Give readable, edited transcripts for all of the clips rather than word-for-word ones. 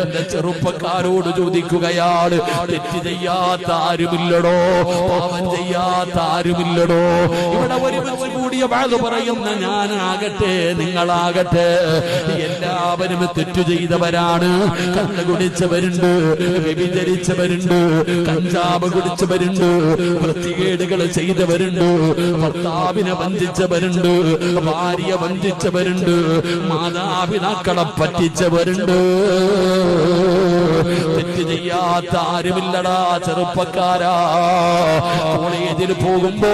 എന്റെ ചെറുപ്പക്കാരോട് ചോദിക്കുകയാണ്, തെറ്റ് ചെയ്യാത്ത ആരുമില്ലടോ, പാപം ചെയ്യാത്ത ആരുമില്ലടോ. ഇവിടെ ഒരുമിച്ച് കൂടിയ വാഴ് പറയുന്ന ഞാനാകട്ടെ നിങ്ങളാകട്ടെ എല്ലാവരും തെറ്റു ചെയ്തവരാണ്. കള്ള് കുടിച്ചവരുണ്ട്, വ്യഭിചരിച്ചവരുണ്ട്, കഞ്ചാവ് കുടിച്ചവരുണ്ട്, വൃത്തികേടുകൾ ചെയ്തവരുണ്ട്, ഭർത്താവിനെ വഞ്ചിച്ചവരുണ്ട്, ഭാര്യ വഞ്ചിച്ചവരുണ്ട്, മാതാപിതാക്കളെ പറ്റിച്ചവരുണ്ട്. തെറ്റ് ചെയ്യാത്ത ആരുമില്ലടാ ചെറുപ്പക്കാരാ. കോളേജിൽ പോകുമ്പോ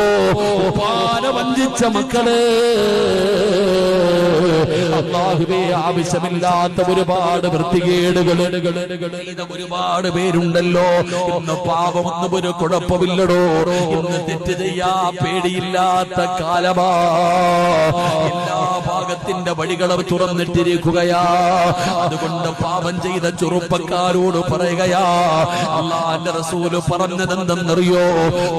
പാല വഞ്ചിച്ച മക്കള്, അല്ലാഹുവേ ആവശ്യമില്ലാത്ത ഒരുപാട് വൃത്തികേടുകൾ ഒരുപാട് പേരുണ്ടല്ലോ. ഇന്ന് പാപമൊന്നും ഒരു കുഴപ്പമില്ലടോ. ഇന്ന് തെറ്റ് ചെയ്യാ പേടിയില്ലാത്ത കാലമാ. എല്ലാ ഭാഗത്തിന്റെ വഴികളും തുറന്നിട്ടിരിക്കുകയാ. അതുകൊണ്ട് പാപം ചെയ്ത ചെറുപ്പക്കാരോട് പറയുകയാ, അല്ലാഹുവിന്റെ റസൂല് പറഞ്ഞതെന്തെന്നറിയോ?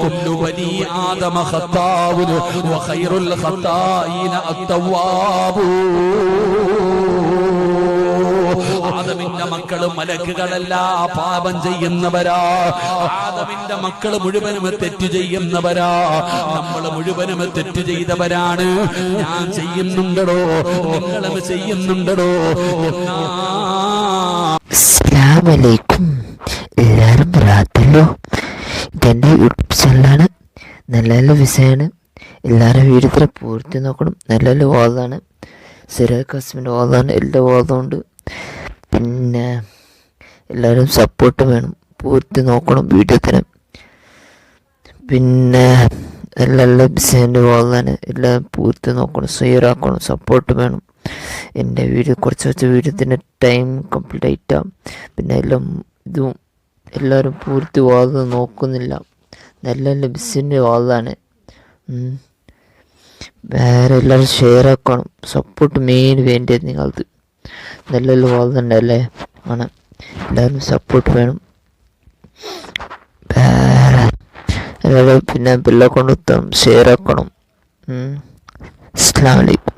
കുല്ലു ബനീ ആദമ ഖത്താഉൻ വഖൈറുൽ ഖത്താഈന അത്തവാബൂ. ആദമിന്റെ മക്കള് മലക്കുകളല്ല, പാപം ചെയ്യുന്നവരാ. ആദമിന്റെ മക്കള് മുഴുവനും തെറ്റ് ചെയ്യുന്നവരാ. നമ്മൾ മുഴുവനും തെറ്റ് ചെയ്തവരാണ്. ഞാൻ ചെയ്യുന്നുണ്ടോ, നിങ്ങളും ചെയ്യുന്നുണ്ടോ? അസ്സലാമു അലൈക്കും. എല്ലാവരും പ്രാർത്ഥല്ലോ. ഇതെൻ്റെ യൂട്യൂബ് ചാനലാണ്. നല്ല നല്ല വിഷയമാണ്. എല്ലാവരും വീഡിയോ പൂർത്തി നോക്കണം. നല്ല നല്ല വാദമാണ്. സിറാജ് ഖാസിമിൻ്റെ വാദമാണ്. എല്ലാ വാദമുണ്ട്. പിന്നെ എല്ലാവരും സപ്പോർട്ട് വേണം. പൂർത്തി നോക്കണം വീഡിയോ തരാം. പിന്നെ നല്ല നല്ല വിഷയൻ്റെ വാദമാണ്. എല്ലാം പൂർത്തി നോക്കണം, ഷെയറാക്കണം, സപ്പോർട്ട് വേണം. എൻ്റെ വീഡിയോ കുറച്ച് വീഡിയോത്തിൻ്റെ ടൈം കംപ്ലീറ്റ് ആയിട്ടാണ്. പിന്നെ എല്ലാം ഇതും എല്ലാവരും പൂർത്തി വാദം നോക്കുന്നില്ല. നല്ല നല്ല ബിസിൻ്റെ വാദമാണ്. വേറെ എല്ലാവരും ഷെയർ ആക്കണം. സപ്പോർട്ട് മെയിൻ വേണ്ടത് നിങ്ങൾക്ക്. നല്ല നല്ല വാദമുണ്ടല്ലേ ആണ്. എല്ലാവരും സപ്പോർട്ട് വേണം. വേറെ എല്ലാവരും പിന്നെ ബെല്ലൈക്കൺ ഷെയർ ആക്കണം. അസ്സലാമു അലൈക്കും.